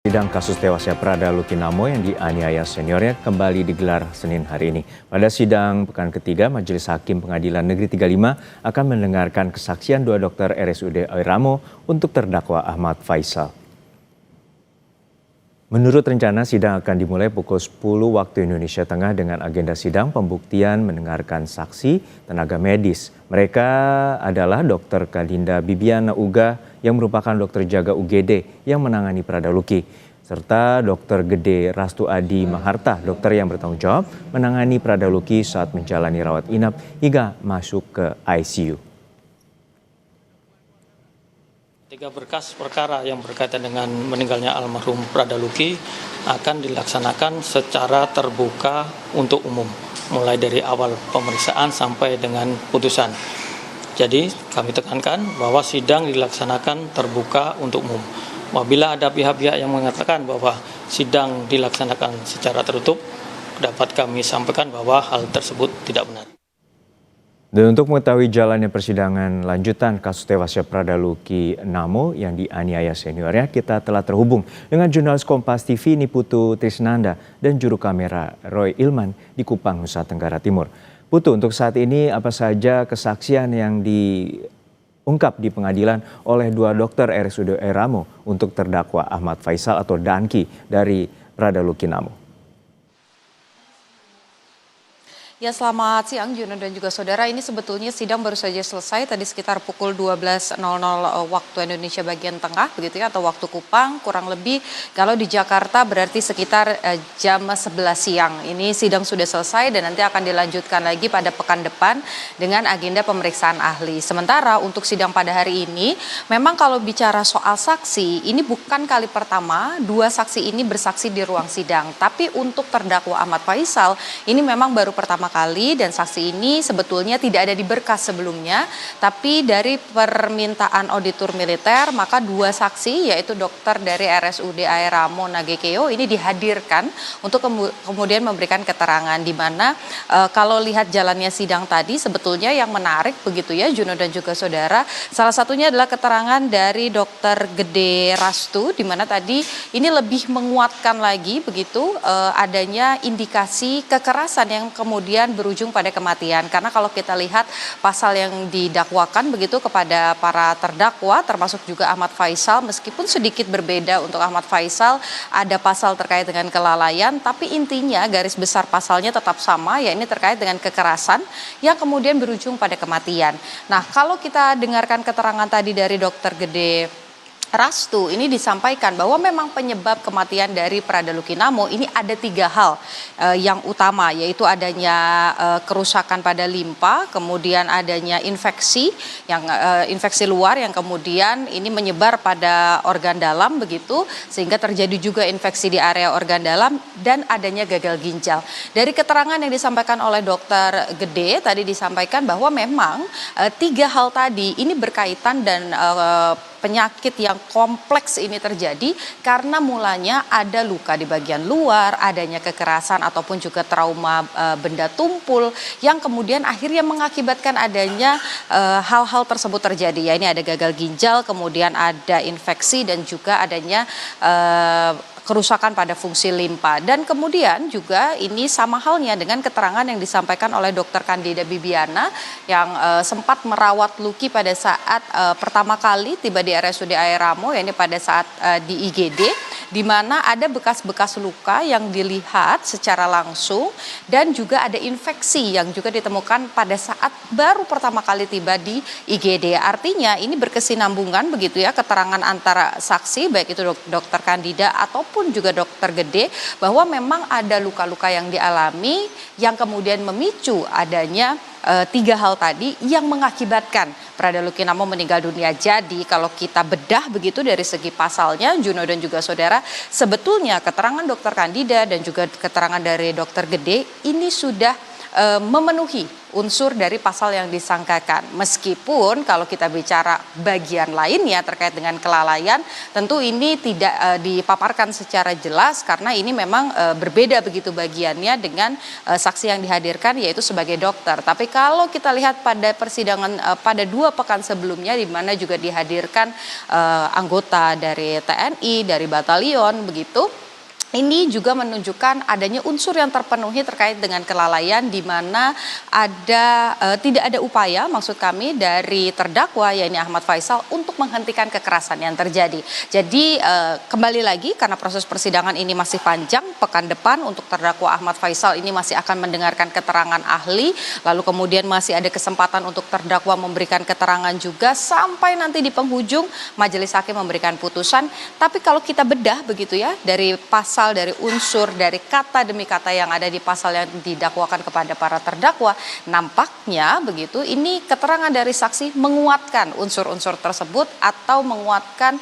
Sidang kasus tewasnya Prada Lukinamo yang dianiaya seniornya kembali digelar Senin hari ini. Pada sidang pekan ketiga, Majelis Hakim Pengadilan Negeri 35 akan mendengarkan kesaksian dua dokter RSUD Oiramo untuk terdakwa Ahmad Faisal. Menurut rencana, sidang akan dimulai pukul 10 waktu Indonesia Tengah dengan agenda sidang pembuktian mendengarkan saksi tenaga medis. Mereka adalah Dr. Kadinda Bibiana Uga yang merupakan dokter jaga UGD yang menangani Prada Luki, serta Dr. Gede Rastu Adi Maharta, dokter yang bertanggung jawab menangani Prada Luki saat menjalani rawat inap hingga masuk ke ICU. 3 berkas perkara yang berkaitan dengan meninggalnya almarhum Prada Luki akan dilaksanakan secara terbuka untuk umum, mulai dari awal pemeriksaan sampai dengan putusan. Jadi kami tekankan bahwa sidang dilaksanakan terbuka untuk umum. Apabila ada pihak-pihak yang mengatakan bahwa sidang dilaksanakan secara tertutup, dapat kami sampaikan bahwa hal tersebut tidak benar. Dan untuk mengetahui jalannya persidangan lanjutan kasus tewasnya Prada Lukinamo yang dianiaya seniornya, kita telah terhubung dengan jurnalis Kompas TV Niputu Trisnanda dan juru kamera Roy Ilman di Kupang, Nusa Tenggara Timur. Putu, untuk saat ini apa saja kesaksian yang diungkap di pengadilan oleh dua dokter RSUD Oiramo untuk terdakwa Ahmad Faisal atau Danki dari Prada Lukinamo? Ya, selamat siang Juno dan juga saudara. Ini sebetulnya sidang baru saja selesai tadi sekitar pukul 12.00 waktu Indonesia bagian tengah begitu ya, atau waktu Kupang kurang lebih. Kalau di Jakarta berarti sekitar jam 11 siang. Ini sidang sudah selesai dan nanti akan dilanjutkan lagi pada pekan depan dengan agenda pemeriksaan ahli. Sementara untuk sidang pada hari ini, memang kalau bicara soal saksi, ini bukan kali pertama dua saksi ini bersaksi di ruang sidang. Tapi untuk terdakwa Ahmad Faisal, ini memang baru pertama kali dan saksi ini sebetulnya tidak ada di berkas sebelumnya, tapi dari permintaan auditor militer maka dua saksi yaitu dokter dari RSUD Oiramo Nagekeo ini dihadirkan untuk kemudian memberikan keterangan, di mana kalau lihat jalannya sidang tadi sebetulnya yang menarik begitu ya Juno dan juga saudara, salah satunya adalah keterangan dari dokter Gede Rastu, di mana tadi ini lebih menguatkan lagi begitu adanya indikasi kekerasan yang kemudian berujung pada kematian. Karena kalau kita lihat pasal yang didakwakan begitu kepada para terdakwa termasuk juga Ahmad Faisal, meskipun sedikit berbeda untuk Ahmad Faisal ada pasal terkait dengan kelalaian, tapi intinya garis besar pasalnya tetap sama, ya ini terkait dengan kekerasan yang kemudian berujung pada kematian. Nah, kalau kita dengarkan keterangan tadi dari dokter Gede Rastu, ini disampaikan bahwa memang penyebab kematian dari Prada Lukinamo ini ada 3 hal yang utama, yaitu adanya kerusakan pada limpa, kemudian adanya infeksi luar yang kemudian ini menyebar pada organ dalam begitu, sehingga terjadi juga infeksi di area organ dalam dan adanya gagal ginjal. Dari keterangan yang disampaikan oleh dokter Gede tadi disampaikan bahwa memang 3 hal tadi ini berkaitan dan penyakit yang kompleks ini terjadi karena mulanya ada luka di bagian luar, adanya kekerasan ataupun juga trauma benda tumpul yang kemudian akhirnya mengakibatkan adanya hal-hal tersebut terjadi. Ya, ini ada gagal ginjal, kemudian ada infeksi dan juga adanya kerusakan pada fungsi limpa. Dan kemudian juga ini sama halnya dengan keterangan yang disampaikan oleh Dr. Kadinda Bibiana yang sempat merawat Luki pada saat pertama kali tiba di RSUD Oiramo, ya ini pada saat di IGD, di mana ada bekas-bekas luka yang dilihat secara langsung dan juga ada infeksi yang juga ditemukan pada saat baru pertama kali tiba di IGD. Artinya ini berkesinambungan begitu ya keterangan antara saksi baik itu Dr. Kadinda ataupun juga dokter Gede, bahwa memang ada luka-luka yang dialami yang kemudian memicu adanya 3 hal tadi yang mengakibatkan Prada Lukinamo meninggal dunia. Jadi kalau kita bedah begitu dari segi pasalnya Juno dan juga saudara, sebetulnya keterangan dokter Kadinda dan juga keterangan dari dokter Gede ini sudah memenuhi unsur dari pasal yang disangkakan. Meskipun kalau kita bicara bagian lainnya terkait dengan kelalaian, tentu ini tidak dipaparkan secara jelas karena ini memang berbeda begitu bagiannya dengan saksi yang dihadirkan yaitu sebagai dokter. Tapi kalau kita lihat pada persidangan pada 2 pekan sebelumnya di mana juga dihadirkan anggota dari TNI, dari batalion begitu. Ini juga menunjukkan adanya unsur yang terpenuhi terkait dengan kelalaian di mana tidak ada upaya maksud kami dari terdakwa yakni Ahmad Faisal untuk menghentikan kekerasan yang terjadi. Jadi kembali lagi karena proses persidangan ini masih panjang, pekan depan untuk terdakwa Ahmad Faisal ini masih akan mendengarkan keterangan ahli, lalu kemudian masih ada kesempatan untuk terdakwa memberikan keterangan juga sampai nanti di penghujung majelis hakim memberikan putusan. Tapi kalau kita bedah begitu ya dari dari unsur, dari kata demi kata yang ada di pasal yang didakwakan kepada para terdakwa, nampaknya begitu ini keterangan dari saksi menguatkan unsur-unsur tersebut atau menguatkan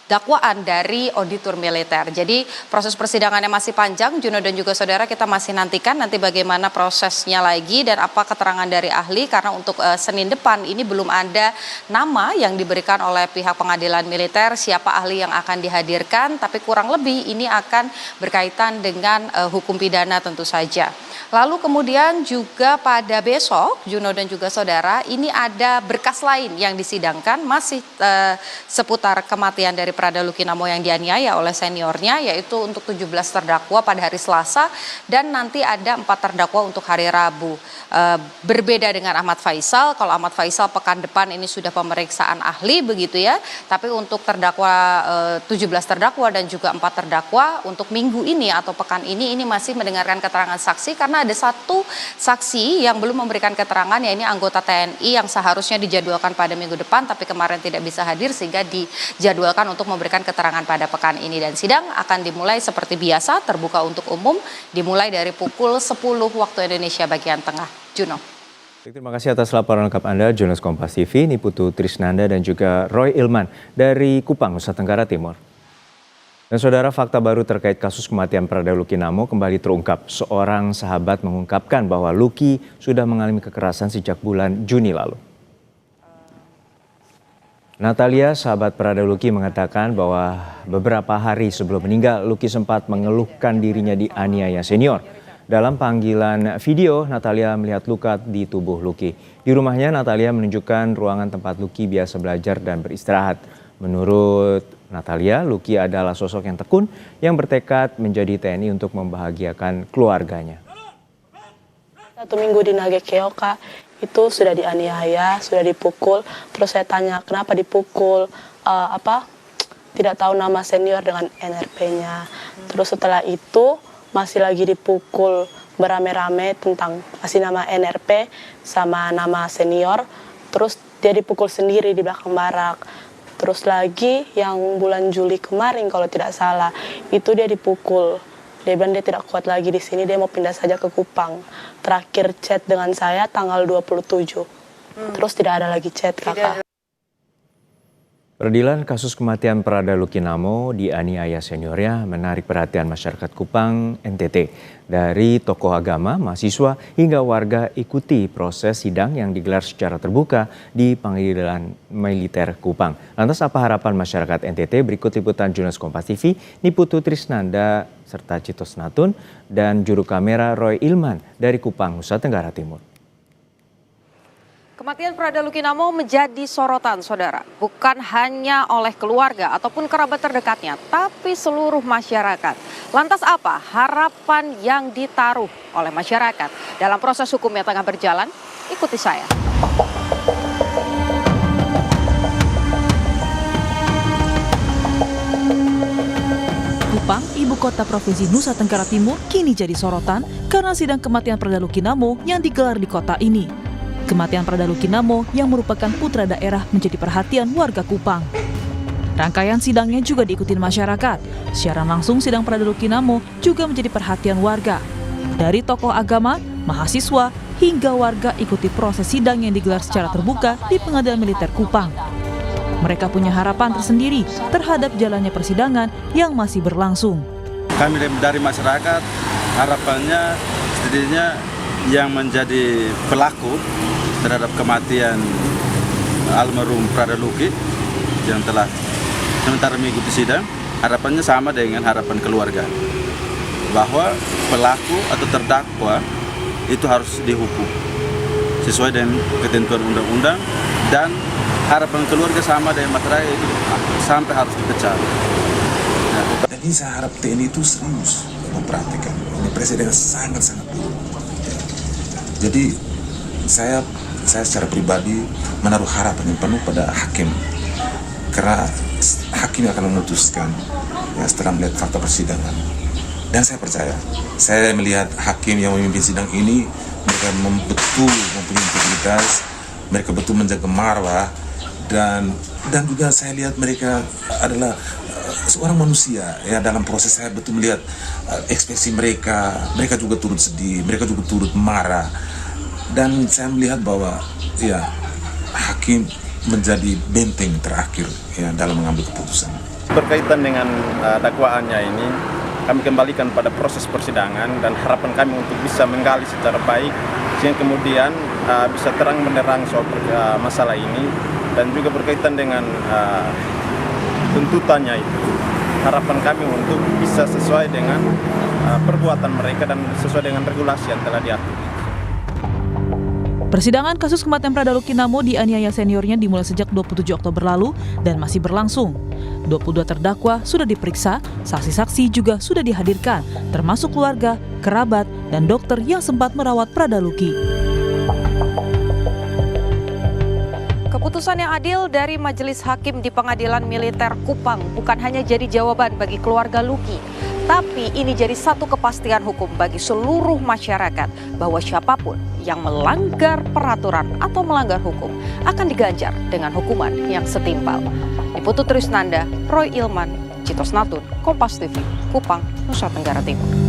dakwaan dari auditor militer. Jadi proses persidangannya masih panjang, Juno dan juga saudara, kita masih nantikan nanti bagaimana prosesnya lagi dan apa keterangan dari ahli karena untuk Senin depan ini belum ada nama yang diberikan oleh pihak pengadilan militer siapa ahli yang akan dihadirkan, tapi kurang lebih ini akan berkaitan dengan hukum pidana tentu saja. Lalu kemudian juga pada besok, Juno dan juga saudara, ini ada berkas lain yang disidangkan masih seputar kematian dari Prada Lukinamo yang dianiaya oleh seniornya, yaitu untuk 17 terdakwa pada hari Selasa dan nanti ada 4 terdakwa untuk hari Rabu. Berbeda dengan Ahmad Faisal, kalau Ahmad Faisal pekan depan ini sudah pemeriksaan ahli begitu ya, tapi untuk terdakwa 17 terdakwa dan juga 4 terdakwa untuk minggu ini atau pekan ini masih mendengarkan keterangan saksi karena ada satu saksi yang belum memberikan keterangan, yaitu anggota TNI yang seharusnya dijadwalkan pada minggu depan tapi kemarin tidak bisa hadir sehingga dijadwalkan untuk memberikan keterangan pada pekan ini. Dan sidang akan dimulai seperti biasa, terbuka untuk umum, dimulai dari pukul 10 waktu Indonesia bagian tengah. Juno. Terima kasih atas laporan lengkap Anda, jurnalis Kompas TV, Niputu Trisnanda dan juga Roy Ilman dari Kupang, Nusa Tenggara Timur. Dan saudara, fakta baru terkait kasus kematian Prada Lukinamo kembali terungkap. Seorang sahabat mengungkapkan bahwa Luki sudah mengalami kekerasan sejak bulan Juni lalu. Natalia, sahabat Prada Luki, mengatakan bahwa beberapa hari sebelum meninggal, Luki sempat mengeluhkan dirinya dianiaya senior. Dalam panggilan video, Natalia melihat luka di tubuh Luki. Di rumahnya, Natalia menunjukkan ruangan tempat Luki biasa belajar dan beristirahat. Menurut Natalia, Luki adalah sosok yang tekun yang bertekad menjadi TNI untuk membahagiakan keluarganya. 1 minggu di Nagekeoka itu sudah dianiaya, sudah dipukul. Terus saya tanya kenapa dipukul, tidak tahu nama senior dengan NRP-nya. Terus setelah itu masih lagi dipukul berame-rame tentang masih nama NRP sama nama senior. Terus dia dipukul sendiri di belakang barak. Terus lagi yang bulan Juli kemarin kalau tidak salah, itu dia dipukul. Dia bilang dia tidak kuat lagi di sini, dia mau pindah saja ke Kupang. Terakhir chat dengan saya tanggal 27. Terus tidak ada lagi chat, kakak. Peradilan kasus kematian Prada Lukinamo dianiaya seniornya menarik perhatian masyarakat Kupang, NTT. Dari tokoh agama, mahasiswa, hingga warga ikuti proses sidang yang digelar secara terbuka di Pengadilan Militer Kupang. Lantas apa harapan masyarakat NTT? Berikut liputan jurnalis Kompas TV, Niputu Trisnanda, serta Citos Natun, dan juru kamera Roy Ilman dari Kupang, Nusa Tenggara Timur. Kematian Prada Lukinamo menjadi sorotan, saudara. Bukan hanya oleh keluarga ataupun kerabat terdekatnya, tapi seluruh masyarakat. Lantas apa harapan yang ditaruh oleh masyarakat dalam proses hukum yang tengah berjalan? Ikuti saya. Kupang, ibu kota provinsi Nusa Tenggara Timur, kini jadi sorotan karena sidang kematian Prada Lukinamo yang digelar di kota ini. Kematian Prada Lukinamo yang merupakan putra daerah menjadi perhatian warga Kupang. Rangkaian sidangnya juga diikuti masyarakat. Secara langsung sidang Prada Lukinamo juga menjadi perhatian warga. Dari tokoh agama, mahasiswa, hingga warga ikuti proses sidang yang digelar secara terbuka di Pengadilan Militer Kupang. Mereka punya harapan tersendiri terhadap jalannya persidangan yang masih berlangsung. Kami dari masyarakat harapannya setidaknya yang menjadi pelaku terhadap kematian almarhum Pradaluki yang telah sementara mengikuti sidang, harapannya sama dengan harapan keluarga, bahwa pelaku atau terdakwa itu harus dihukum sesuai dengan ketentuan undang-undang, dan harapan keluarga sama dengan masyarakat itu sampai harus dipecat. Jadi saya harap TNI itu serius memperhatikan. Ini presiden sangat-sangat buruk. Jadi saya secara pribadi menaruh harapan yang penuh pada hakim, karena hakim akan memutuskan ya, setelah melihat fakta persidangan. Dan saya percaya, saya melihat hakim yang memimpin sidang ini, mereka betul mempunyai integritas, mereka betul menjaga marwah, dan juga saya lihat mereka adalah seorang manusia ya. Dalam proses saya betul melihat ekspresi mereka juga turut sedih, mereka juga turut marah, dan saya melihat bahwa ya hakim menjadi benteng terakhir ya dalam mengambil keputusan. Berkaitan dengan dakwaannya ini, kami kembalikan pada proses persidangan, dan harapan kami untuk bisa menggali secara baik sehingga kemudian bisa terang benderang soal masalah ini, dan juga berkaitan dengan tuntutannya itu. Harapan kami untuk bisa sesuai dengan perbuatan mereka dan sesuai dengan regulasi yang telah diatur. Persidangan kasus kematian Pradaluki Namo dianiaya seniornya dimulai sejak 27 Oktober lalu dan masih berlangsung. 22 terdakwa sudah diperiksa, saksi-saksi juga sudah dihadirkan, termasuk keluarga, kerabat, dan dokter yang sempat merawat Pradaluki. Keputusan yang adil dari Majelis Hakim di Pengadilan Militer Kupang bukan hanya jadi jawaban bagi keluarga Luki, tapi ini jadi satu kepastian hukum bagi seluruh masyarakat bahwa siapapun yang melanggar peraturan atau melanggar hukum akan diganjar dengan hukuman yang setimpal. Niputu Trisnanda, Roy Ilman, Citos Natun, Kompas TV, Kupang, Nusa Tenggara Timur.